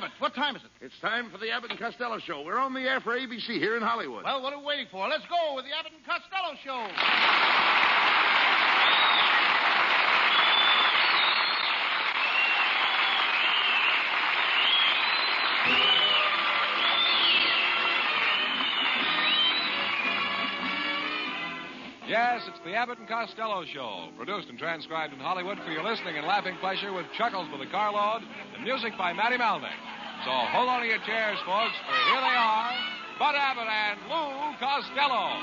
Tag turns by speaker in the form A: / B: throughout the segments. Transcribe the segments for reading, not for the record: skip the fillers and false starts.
A: Abbott. What time is it?
B: It's time for the Abbott and Costello Show. We're on the air for ABC here in Hollywood.
A: Well, what are we waiting for? Let's go with the Abbott and Costello Show.
C: Yes, it's the Abbott and Costello Show, produced and transcribed in Hollywood for your listening and laughing pleasure with chuckles by the carload and music by Matty Malnick. So hold on to your chairs, folks, for here they are, Bud Abbott and Lou Costello.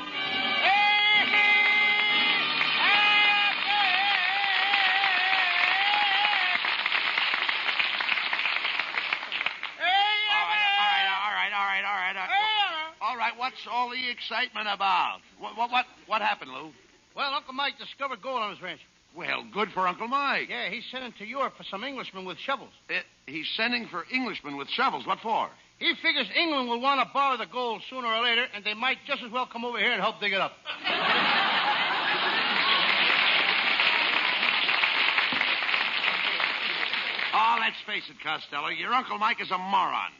B: All right, what's all the excitement about? What happened, Lou?
A: Well, Uncle Mike discovered gold on his ranch.
B: Well, good for Uncle Mike.
A: Yeah, he's sending to Europe for some Englishmen with shovels.
B: He's sending for Englishmen with shovels. What for?
A: He figures England will want to borrow the gold sooner or later, and they might just as well come over here and help dig it up.
B: Oh, let's face it, Costello. Your Uncle Mike is a moron.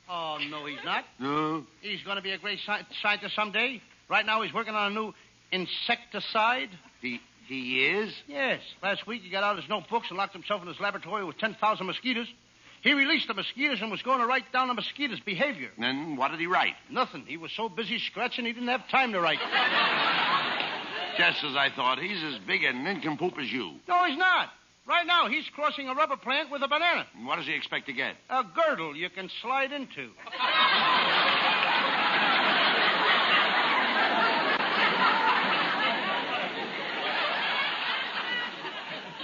A: Oh, no, he's not.
B: No?
A: He's going to be a great scientist someday. Right now, he's working on a new insecticide.
B: He is?
A: Yes. Last week, he got out his notebooks and locked himself in his laboratory with 10,000 mosquitoes. He released the mosquitoes and was going to write down the mosquitoes' behavior.
B: Then what did he write?
A: Nothing. He was so busy scratching, he didn't have time to write.
B: Just as I thought. He's as big a nincompoop as you.
A: No, he's not. Right now, he's crossing a rubber plant with a banana.
B: And what does he expect to get?
A: A girdle you can slide into.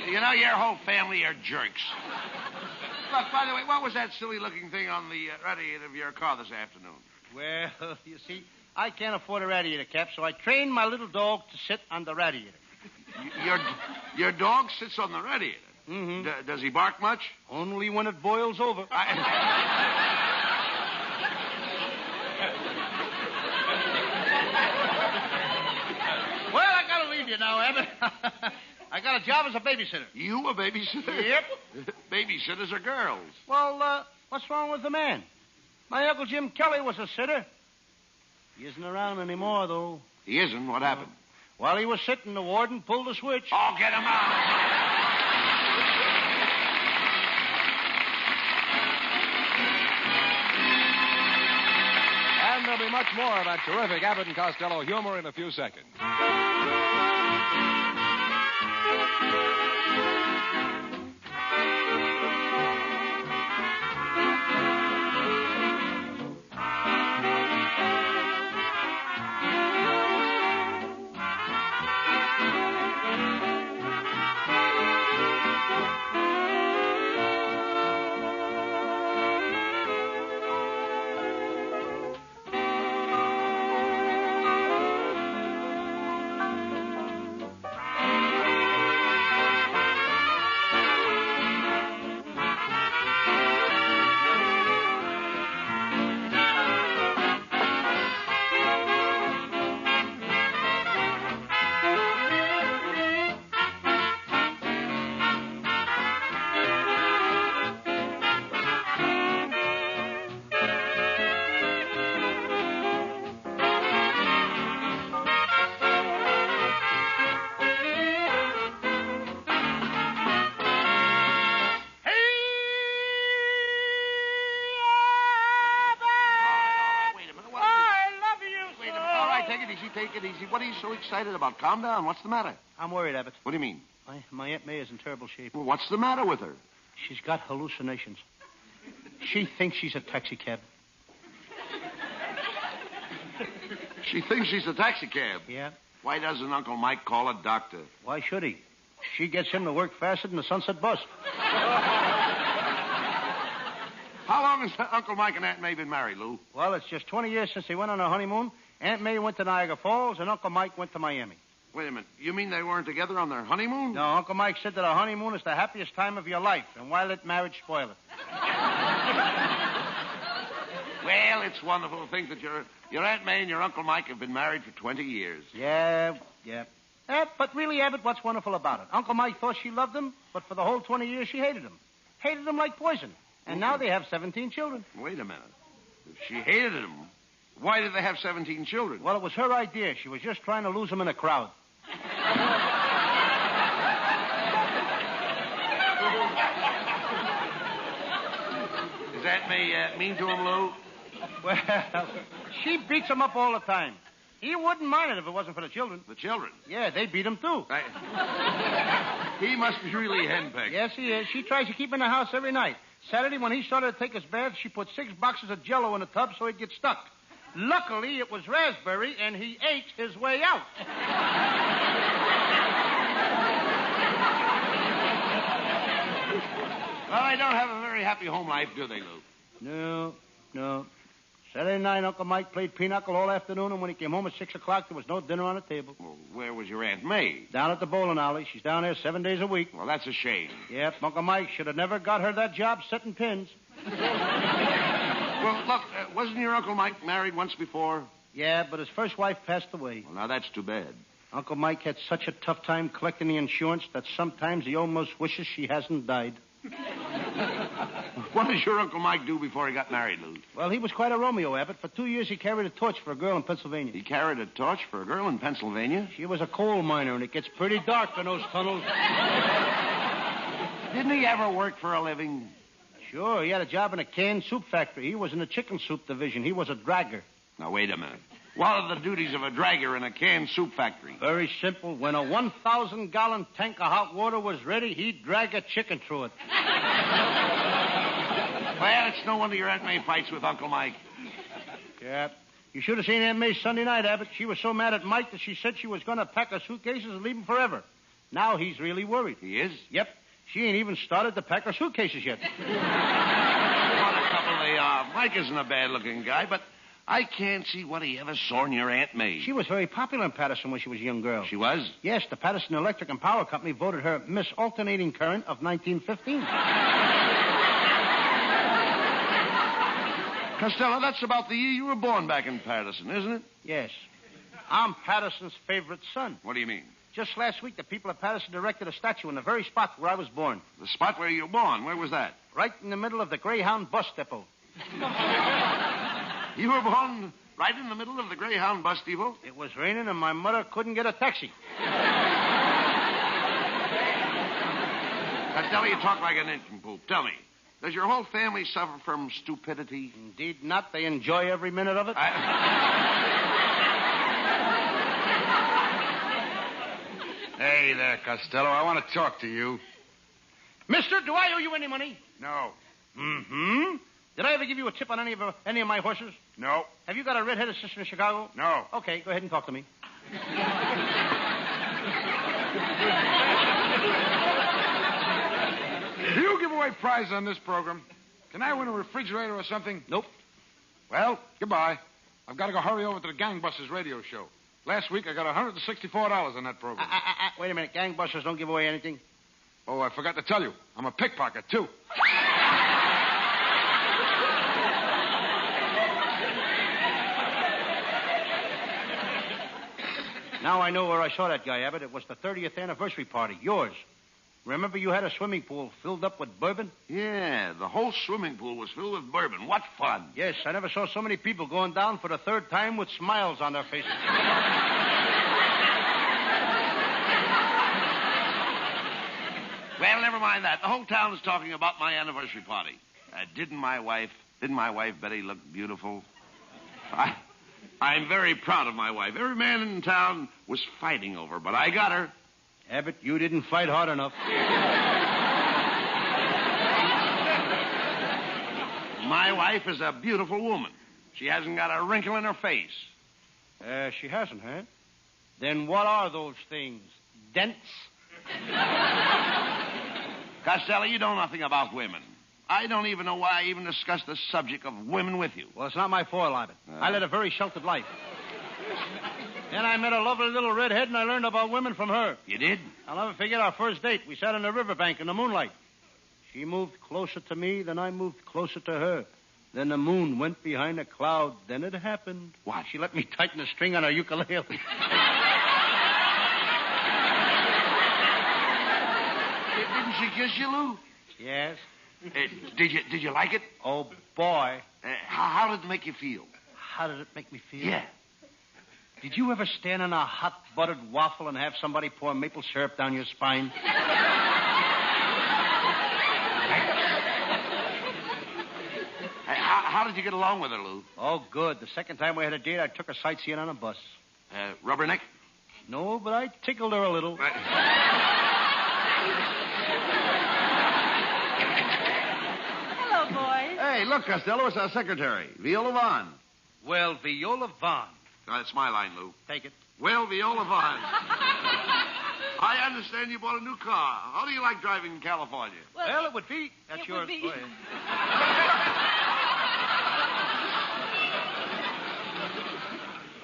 B: You know, your whole family are jerks. Look, by the way, what was that silly-looking thing on the radiator of your car this afternoon?
A: Well, you see, I can't afford a radiator cap, so I trained my little dog to sit on the radiator.
B: Your dog sits on the radiator?
A: Mm-hmm.
B: Does he bark much?
A: Only when it boils over.
B: Well,
A: I gotta leave you now, Abbott. I got a job as a babysitter.
B: You a babysitter?
A: Yep.
B: Babysitters are girls.
A: Well, what's wrong with the man? My Uncle Jim Kelly was a sitter. He isn't around anymore, though.
B: He isn't? What happened?
A: While he was sitting, the warden pulled the switch.
B: Oh, get him out.
C: And there'll be much more of that terrific Abbott and Costello humor in a few seconds.
B: Take it easy. What are you so excited about? Calm down. What's the matter?
A: I'm worried, Abbott.
B: What do you mean?
A: My Aunt May is in terrible shape.
B: Well, what's the matter with her?
A: She's got hallucinations. She thinks she's a taxicab.
B: She thinks she's a taxicab?
A: Yeah.
B: Why doesn't Uncle Mike call a doctor?
A: Why should he? She gets him to work faster than the Sunset Bus.
B: How long has Uncle Mike and Aunt May been married, Lou?
A: Well, it's just 20 years since they went on a honeymoon. Aunt May went to Niagara Falls, and Uncle Mike went to Miami.
B: Wait a minute. You mean they weren't together on their honeymoon?
A: No, Uncle Mike said that a honeymoon is the happiest time of your life, and why let marriage spoil it?
B: Well, it's wonderful to think that your Aunt May and your Uncle Mike have been married for 20 years.
A: Yeah. But really, Abbott, what's wonderful about it? Uncle Mike thought she loved him, but for the whole 20 years she hated him. Hated him like poison. And now they have 17 children.
B: Wait a minute. If she hated them, why did they have 17 children?
A: Well, it was her idea. She was just trying to lose them in a crowd.
B: Does that mean to him, Lou?
A: Well, she beats him up all the time. He wouldn't mind it if it wasn't for the children.
B: The children?
A: Yeah, they beat him, too.
B: He must be really henpecked.
A: Yes, he is. She tries to keep him in the house every night. Saturday, when he started to take his bath, she put 6 boxes of Jell-O in the tub so he'd get stuck. Luckily, it was raspberry, and he ate his way out.
B: Well, they don't have a very happy home life, do they, Lou?
A: No. Saturday night, Uncle Mike played pinochle all afternoon, and when he came home at 6 o'clock, there was no dinner on the table.
B: Well, where was your Aunt May?
A: Down at the bowling alley. She's down there 7 days a week.
B: Well, that's a shame.
A: Yep, Uncle Mike should have never got her that job setting pins.
B: Well, look, wasn't your Uncle Mike married once before?
A: Yeah, but his first wife passed away.
B: Well, now that's too bad.
A: Uncle Mike had such a tough time collecting the insurance that sometimes he almost wishes she hasn't died.
B: What did your Uncle Mike do before he got married, Lou?
A: Well, he was quite a Romeo, Abbott. For 2 years, he carried a torch for a girl in Pennsylvania.
B: He carried a torch for a girl in Pennsylvania?
A: She was a coal miner, and it gets pretty dark in those tunnels.
B: Didn't he ever work for a living?
A: Sure, he had a job in a canned soup factory. He was in the chicken soup division. He was a dragger.
B: Now, wait a minute. What are the duties of a dragger in a canned soup factory?
A: Very simple. When a 1,000-gallon tank of hot water was ready, he'd drag a chicken through it.
B: Well, it's no wonder your Aunt May fights with Uncle Mike.
A: Yeah. You should have seen Aunt May Sunday night, Abbott. She was so mad at Mike that she said she was going to pack her suitcases and leave him forever. Now he's really worried.
B: He is?
A: Yep. She ain't even started to pack her suitcases yet.
B: What a couple they are. Mike isn't a bad-looking guy, but I can't see what he ever saw in your Aunt May.
A: She was very popular in Patterson when she was a young girl.
B: She was?
A: Yes, the Patterson Electric and Power Company voted her Miss Alternating Current of 1915.
B: Costello, that's about the year you were born back in Patterson, isn't it?
A: Yes. I'm Patterson's favorite son.
B: What do you mean?
A: Just last week, the people of Patterson erected a statue in the very spot where I was born.
B: The spot where you were born, where was that?
A: Right in the middle of the Greyhound bus depot.
B: You were born right in the middle of the Greyhound bus depot?
A: It was raining and my mother couldn't get a taxi.
B: Costello, you talk like an nincompoop. Tell me, does your whole family suffer from stupidity?
A: Indeed not. They enjoy every minute of it.
D: Hey there, Costello. I want to talk to you.
A: Mister, do I owe you any money?
D: No.
A: Mm-hmm. Did I ever give you a tip on any of my horses?
D: No.
A: Have you got a red-headed sister in Chicago?
D: No.
A: Okay, go ahead and talk to me.
D: Do you give away prizes on this program? Can I win a refrigerator or something?
A: Nope.
D: Well, goodbye. I've got to go hurry over to the Gangbusters radio show. Last week, I got $164 on that program.
A: Wait a minute. Gangbusters don't give away anything.
D: Oh, I forgot to tell you. I'm a pickpocket, too.
A: Now I know where I saw that guy, Abbott. It was the 30th anniversary party. Yours. Remember you had a swimming pool filled up with bourbon?
B: Yeah, the whole swimming pool was filled with bourbon. What fun.
A: Yes, I never saw so many people going down for the third time with smiles on their faces.
B: Well, never mind that. The whole town is talking about my anniversary party. Didn't my wife Betty look beautiful? I'm very proud of my wife. Every man in town was fighting over her, but I got her.
A: Abbott, you didn't fight hard enough.
B: My wife is a beautiful woman. She hasn't got a wrinkle in her face.
A: She hasn't, huh? Then what are those things? Dents?
B: Costello, you know nothing about women. I don't even know why I even discussed the subject of women with you.
A: Well, it's not my fault, Abbott. I led a very sheltered life. Then I met a lovely little redhead, and I learned about women from her.
B: You did?
A: I'll never forget our first date. We sat on the riverbank in the moonlight. She moved closer to me, then I moved closer to her. Then the moon went behind a cloud. Then it happened.
B: What?
A: She let me tighten the string on her ukulele.
B: Didn't she kiss you, Lou?
A: Yes.
B: Did you like it?
A: Oh, boy.
B: How did it make you feel?
A: How did it make me feel?
B: Yeah.
A: Did you ever stand on a hot buttered waffle and have somebody pour maple syrup down your spine?
B: How did you get along with her, Lou?
A: Oh, good. The second time we had a date, I took her sightseeing on a bus.
B: Rubberneck?
A: No, but I tickled her a little.
E: Hello, boys.
B: Hey, look, Costello, it's our secretary, Viola Vaughn.
A: Well, Viola Vaughn.
B: That's my line, Lou.
A: Take it.
B: Well, Viola Vaughn. I understand you bought a new car. How do you like driving in California?
A: Well, it would be. That's
E: it
A: yours.
E: would be.
A: Go ahead.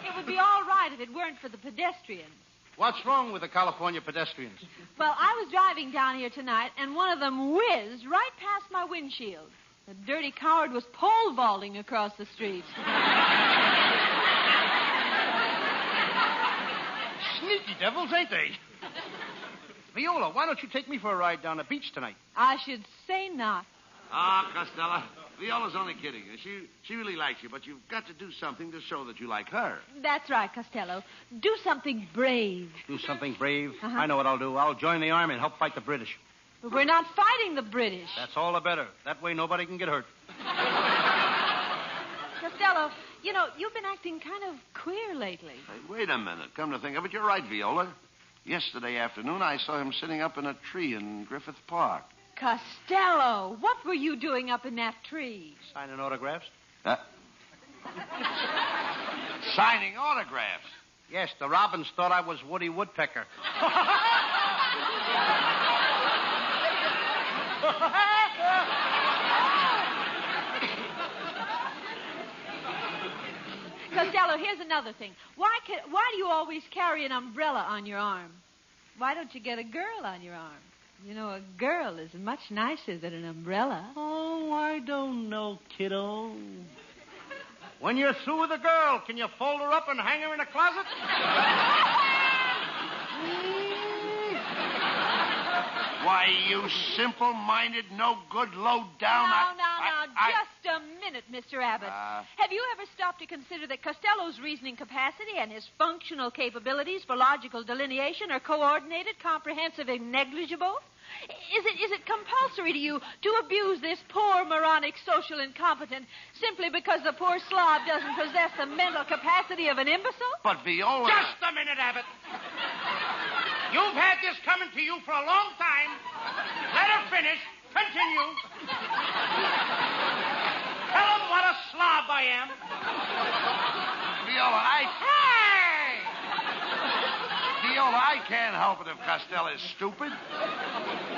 E: It would be all right if it weren't for the pedestrians.
A: What's wrong with the California pedestrians?
E: Well, I was driving down here tonight, and one of them whizzed right past my windshield. The dirty coward was pole vaulting across the street.
A: Sneaky devils, ain't they? Viola, why don't you take me for a ride down the beach tonight?
E: I should say not.
B: Ah, Costello, Viola's only kidding. She really likes you, but you've got to do something to show that you like her.
E: That's right, Costello. Do something brave.
A: Do something brave?
E: Uh-huh.
A: I know what I'll do. I'll join the army and help fight the British.
E: But we're not fighting the British.
A: That's all the better. That way nobody can get hurt.
E: Costello, you know, you've been acting kind of queer lately.
B: Hey, wait a minute. Come to think of it, you're right, Viola. Yesterday afternoon, I saw him sitting up in a tree in Griffith Park.
E: Costello, what were you doing up in that tree?
A: Signing autographs?
B: Signing autographs.
A: Yes, the robins thought I was Woody Woodpecker.
E: Costello, here's another thing. Why do you always carry an umbrella on your arm? Why don't you get a girl on your arm? You know, a girl is much nicer than an umbrella.
A: Oh, I don't know, kiddo. When you're through with a girl, can you fold her up and hang her in a closet?
B: Why, you simple-minded, no-good, low-down...
E: Now, just a minute, Mr. Abbott. Have you ever stopped to consider that Costello's reasoning capacity and his functional capabilities for logical delineation are coordinated, comprehensive, and negligible? Is it compulsory to you to abuse this poor, moronic, social incompetent simply because the poor slob doesn't possess the mental capacity of an imbecile?
B: But Viola...
A: Just a minute, Abbott. You've had this coming to you for a long time. Let her finish. Continue. Tell him what a slob I am.
B: Viola, Viola, I can't help it if Costello's stupid.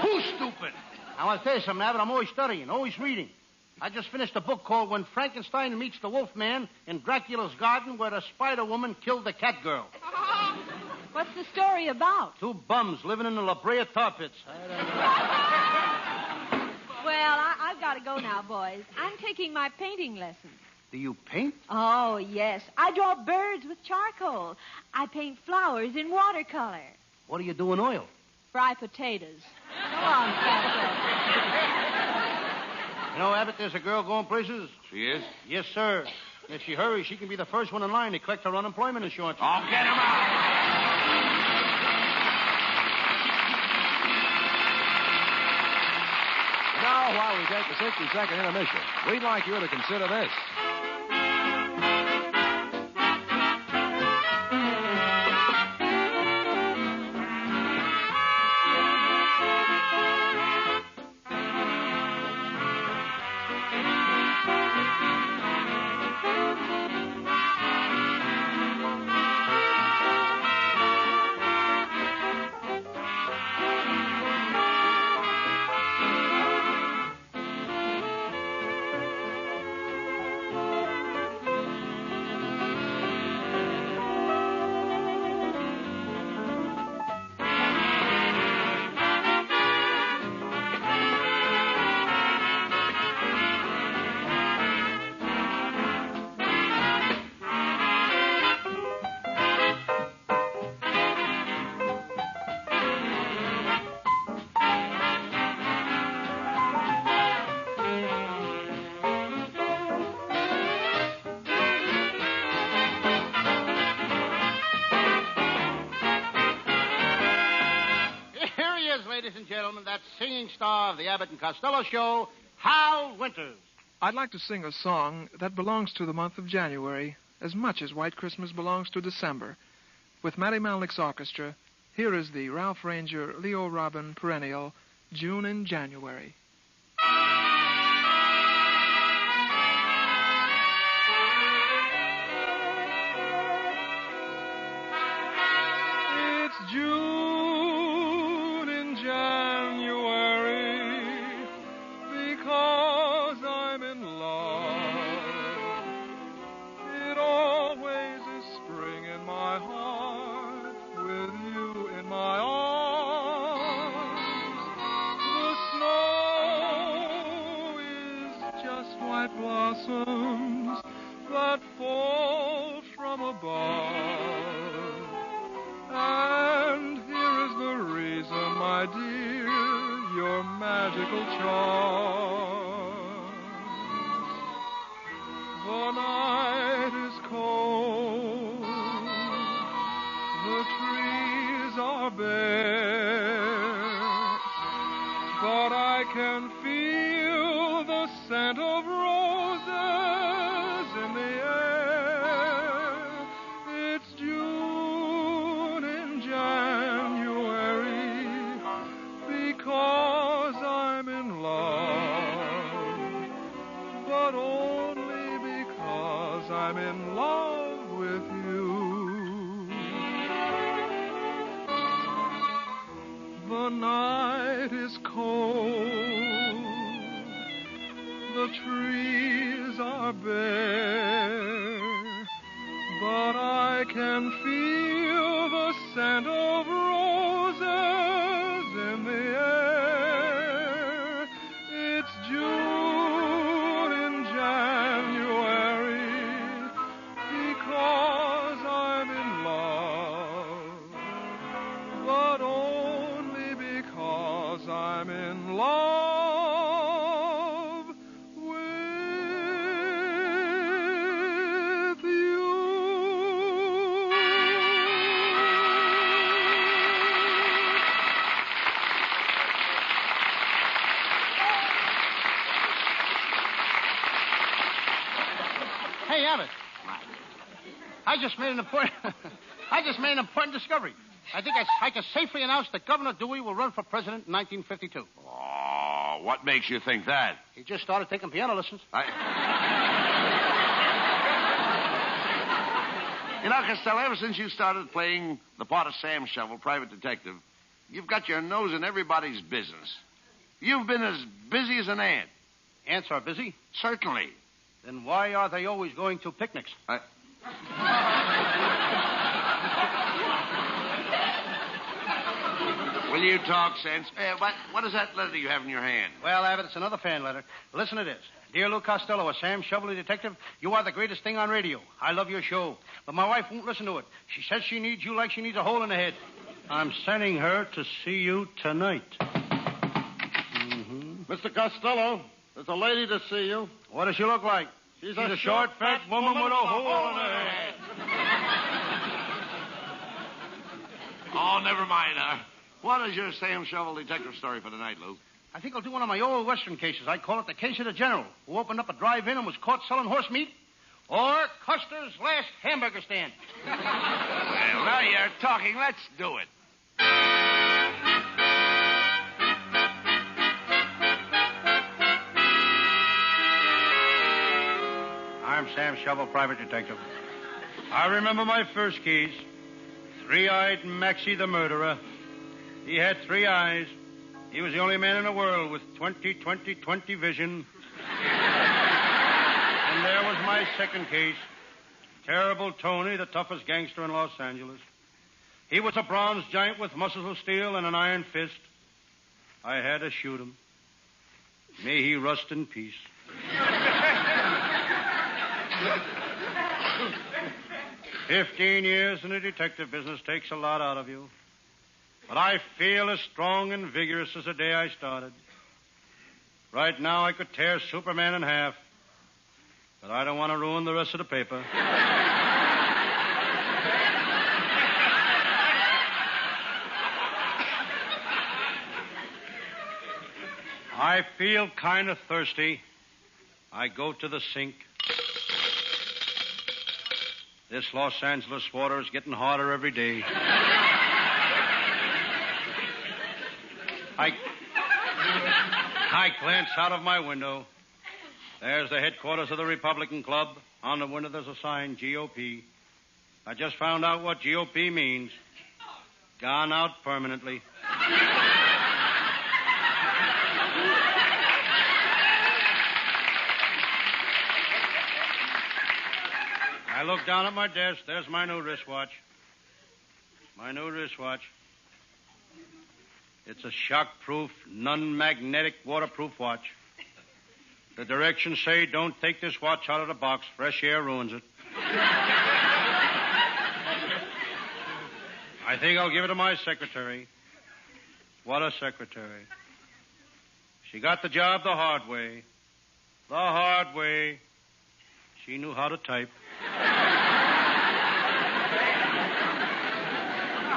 A: Who's stupid? I want to tell you something, Abbott. I'm always studying, always reading. I just finished a book called When Frankenstein Meets the Wolfman in Dracula's Garden, where the Spider Woman killed the cat girl.
E: What's the story about?
A: Two bums living in the La Brea tar pits.
E: Well, I've got to go now, boys. I'm taking my painting lessons.
A: Do you paint?
E: Oh, yes. I draw birds with charcoal. I paint flowers in watercolor.
A: What do you do in oil?
E: Fry potatoes. Go on, Costello.
A: You know, Abbott, there's a girl going places.
B: She is?
A: Yes, sir. If she hurries, she can be the first one in line to collect her unemployment insurance.
B: Oh, get him out!
C: Now, while we take the 60-second intermission, we'd like you to consider this.
A: gentlemen, that singing star of the Abbott and Costello show, Hal Winters.
F: I'd like to sing a song that belongs to the month of January as much as White Christmas belongs to December. With Matty Malnick's orchestra, here is the Ralph Ranger, Leo Robin perennial, June in January. It's June in January because I'm in love. It always is spring in my heart with you in my arms. The snow is just white blossoms that fall from above. And here is the reason, my dear, your magical charms. The night is cold, the trees are bare, but I can feel the scent of roses in the air. It's June in January because I'm in love, but only because I'm in love with you. The night is cold, the trees are bare, but I can feel the scent of roses in the air. It's June in January because I'm in love, but only because I'm in love with you.
A: Hey, Abbott. I just made an important discovery. I think I can safely announce that Governor Dewey will run for president in 1952.
B: Oh, what makes you think that?
A: He just started taking piano lessons.
B: You know, Costello, ever since you started playing the part of Sam Shovel, private detective, you've got your nose in everybody's business. You've been as busy as an ant.
A: Ants are busy.
B: Certainly.
A: Then why are they always going to picnics?
B: Will you talk sense? What is that letter you have in your hand?
A: Well, Abbott, it's another fan letter. Listen to this. Dear Lou Costello, a Sam Shovelly detective, you are the greatest thing on radio. I love your show. But my wife won't listen to it. She says she needs you like she needs a hole in the head. I'm sending her to see you tonight.
D: Mr. Costello, there's a lady to see you.
A: What does she look like?
D: She's a short, fat woman with a hole in her head.
B: Oh, never mind. What is your Sam Shovel detective story for tonight, Lou?
A: I think I'll do one of my old Western cases. I call it the case of the general, who opened up a drive-in and was caught selling horse meat, or Custer's last hamburger stand.
B: Well, now you're talking. Let's do it.
A: I'm Sam Shovel, private detective. I remember my first case. Three-eyed Maxie the murderer. He had three eyes. He was the only man in the world with 20/20/20 vision. And there was my second case. Terrible Tony, the toughest gangster in Los Angeles. He was a bronze giant with muscles of steel and an iron fist. I had to shoot him. May he rust in peace. 15 years in the detective business takes a lot out of you. But I feel as strong and vigorous as the day I started. Right now I could tear Superman in half. But I don't want to ruin the rest of the paper. I feel kind of thirsty. I go to the sink. This Los Angeles water is getting harder every day. I glance out of my window. There's the headquarters of the Republican Club. On the window, there's a sign, GOP. I just found out what GOP means. Gone out permanently. I look down at my desk. There's my new wristwatch. It's a shock-proof, non-magnetic, waterproof watch. The directions say don't take this watch out of the box. Fresh air ruins it. I think I'll give it to my secretary. What a secretary. She got the job the hard way. The hard way. She knew how to type.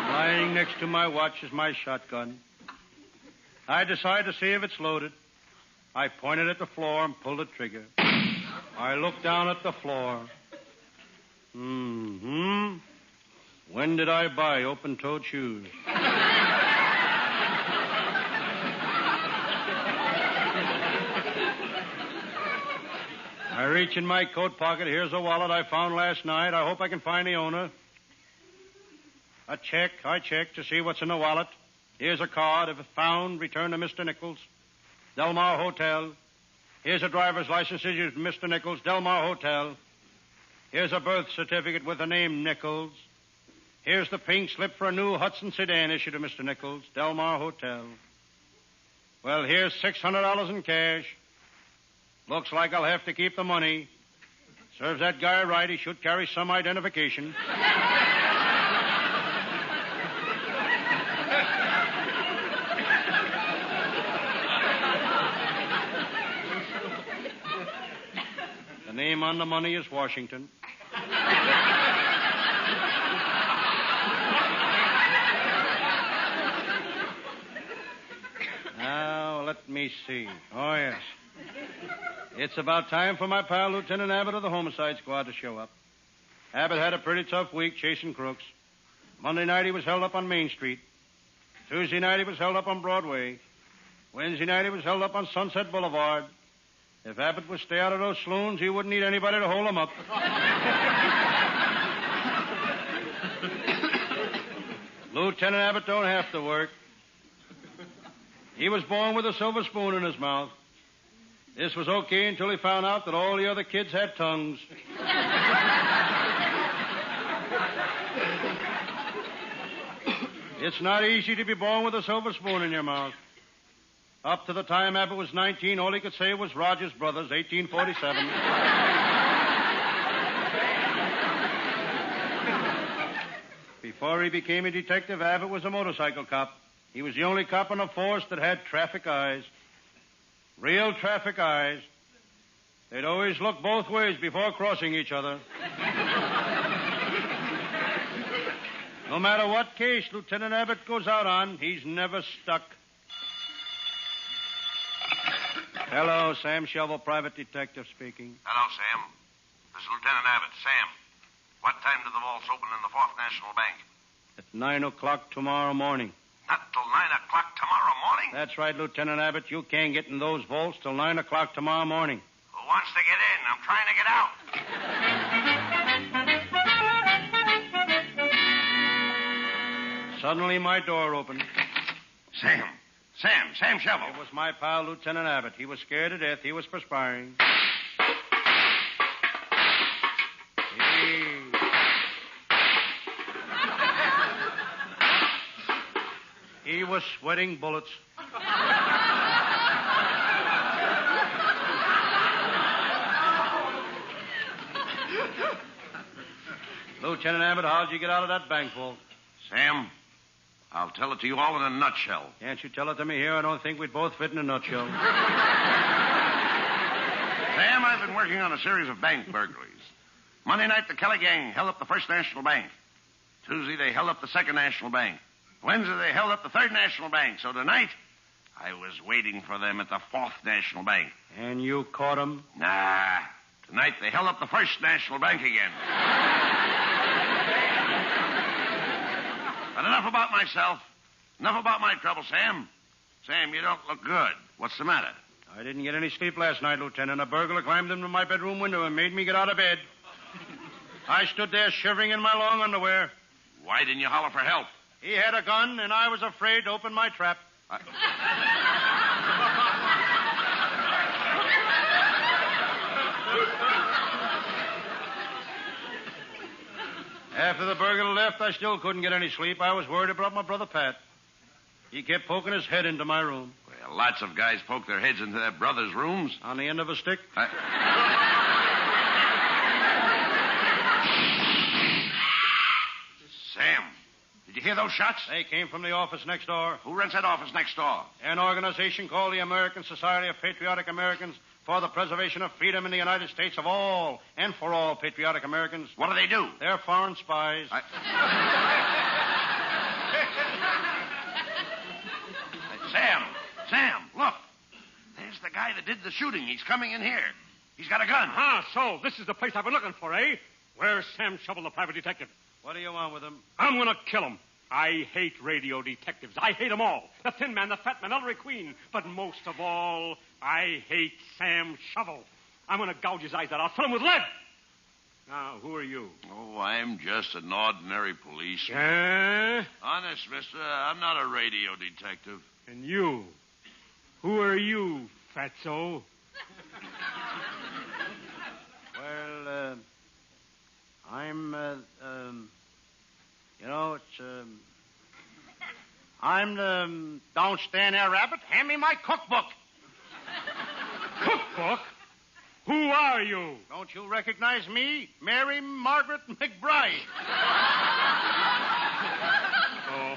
A: Lying next to my watch is my shotgun. I decide to see if it's loaded. I pointed at the floor and pulled the trigger. I looked down at the floor. When did I buy open-toed shoes? I reach in my coat pocket. Here's a wallet I found last night. I hope I can find the owner. A check. I check to see what's in the wallet. Here's a card. If found, return to Mr. Nichols. Delmar Hotel. Here's a driver's license issued to Mr. Nichols, Delmar Hotel. Here's a birth certificate with the name Nichols. Here's the pink slip for a new Hudson sedan issued to Mr. Nichols, Delmar Hotel. Well, here's $600 in cash. Looks like I'll have to keep the money. Serves that guy right. He should carry some identification. The name on the money is Washington. Now, let me see. Oh, yes. It's about time for my pal, Lieutenant Abbott of the Homicide Squad, to show up. Abbott had a pretty tough week chasing crooks. Monday night, he was held up on Main Street. Tuesday night, he was held up on Broadway. Wednesday night, he was held up on Sunset Boulevard. If Abbott would stay out of those saloons, he wouldn't need anybody to hold him up. Lieutenant Abbott don't have to work. He was born with a silver spoon in his mouth. This was okay until he found out that all the other kids had tongues. It's not easy to be born with a silver spoon in your mouth. Up to the time Abbott was 19, all he could say was Rogers Brothers, 1847. Before he became a detective, Abbott was a motorcycle cop. He was the only cop on the force that had traffic eyes. Real traffic eyes. They'd always look both ways before crossing each other. No matter what case Lieutenant Abbott goes out on, he's never stuck. Hello, Sam Shovel, private detective speaking.
B: Hello, Sam. This is Lieutenant Abbott. Sam, what time do the vaults open in the Fourth National Bank?
A: At 9 o'clock tomorrow morning.
B: Not till 9 o'clock tomorrow morning?
A: That's right, Lieutenant Abbott. You can't get in those vaults till 9 o'clock tomorrow morning.
B: Who wants to get in? I'm trying to get out.
A: Suddenly, my door opened.
B: Sam Shovel.
A: It was my pal, Lieutenant Abbott. He was scared to death. He was perspiring. He was sweating bullets. Lieutenant Abbott, how'd you get out of that bank vault?
B: Sam, I'll tell it to you all in a nutshell.
A: Can't you tell it to me here? I don't think we'd both fit in a nutshell.
B: Sam, I've been working on a series of bank burglaries. Monday night, the Kelly gang held up the First National Bank. Tuesday, they held up the Second National Bank. Wednesday, they held up the Third National Bank. So tonight, I was waiting for them at the Fourth National Bank.
A: And you caught them?
B: Nah. Tonight they held up the First National Bank again. But enough about myself. Enough about my trouble, Sam. Sam, you don't look good. What's the matter?
A: I didn't get any sleep last night, Lieutenant. A burglar climbed into my bedroom window and made me get out of bed. I stood there shivering in my long underwear.
B: Why didn't you holler for help?
A: He had a gun, and I was afraid to open my trap. After the burglar left, I still couldn't get any sleep. I was worried about my brother Pat. He kept poking his head into my room.
B: Well, lots of guys poke their heads into their brothers' rooms.
A: On the end of a stick?
B: Sam, did you hear those shots?
A: They came from the office next door.
B: Who runs that office next door?
A: An organization called the American Society of Patriotic Americans for the Preservation of Freedom in the United States of all and for all patriotic Americans.
B: What do they do?
A: They're foreign spies.
B: Sam, look. There's the guy that did the shooting. He's coming in here. He's got a gun.
G: So this is the place I've been looking for, eh? Where's Sam Shovel, the private detective?
A: What do you want with him?
G: I'm going to kill him. I hate radio detectives. I hate them all. The Thin Man, the Fat Man, Ellery Queen. But most of all, I hate Sam Shovel. I'm going to gouge his eyes out. I'll fill him with lead. Now, who are you?
B: Oh, I'm just an ordinary policeman.
G: Eh?
B: Honest, mister, I'm not a radio detective.
G: And you? Who are you, fatso?
A: Well, I'm, I'm the... Don't stand there, Rabbit. Hand me my cookbook.
G: Cookbook? Who are you?
A: Don't you recognize me? Mary Margaret McBride.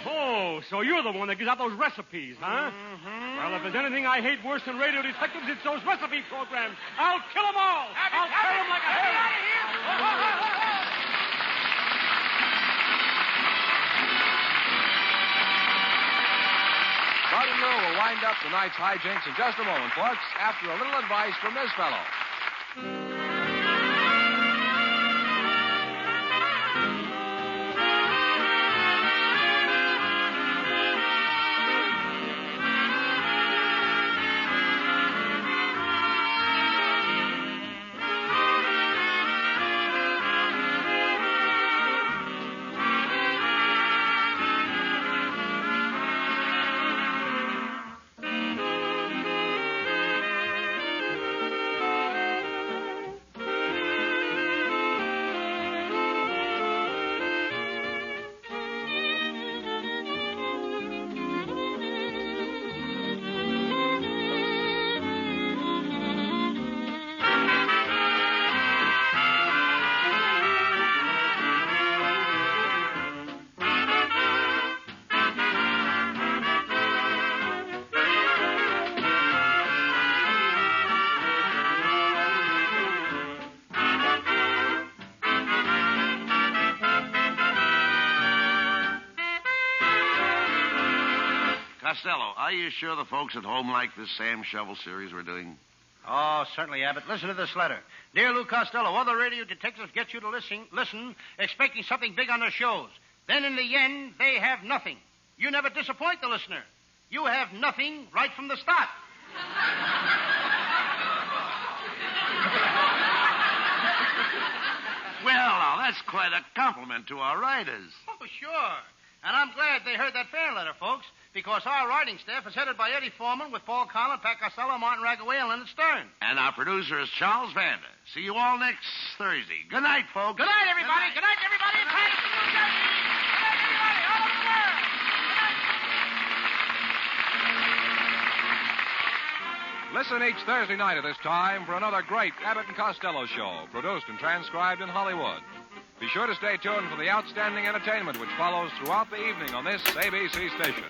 G: Oh, so you're the one that gives out those recipes, huh?
A: Mm-hmm.
G: Well, if there's anything I hate worse than radio detectives, it's those recipe programs. I'll kill them all. I'll tear them like a hair. Out of here.
C: Gardner will wind up tonight's hijinks in just a moment, folks, after a little advice from this fellow.
B: Costello, are you sure the folks at home like this Sam Shovel series we're doing?
A: Oh, certainly, Abbott. Listen to this letter. Dear Lou Costello, other radio detectives get you to listen, expecting something big on their shows. Then in the end, they have nothing. You never disappoint the listener. You have nothing right from the start.
B: Well, now, that's quite a compliment to our writers.
A: Oh, sure. And I'm glad they heard that fan letter, folks, because our writing staff is headed by Eddie Foreman with Paul Collin, Pat Costello, Martin Ragaway, and Leonard Stern.
B: And our producer is Charles Vander. See you all next Thursday. Good night, folks.
A: Good night, everybody. Good night, everybody. It's Patterson, New Jersey. Good night, everybody, all over the world.
C: Listen each Thursday night at this time for another great Abbott and Costello show, produced and transcribed in Hollywood. Be sure to stay tuned for the outstanding entertainment which follows throughout the evening on this ABC station.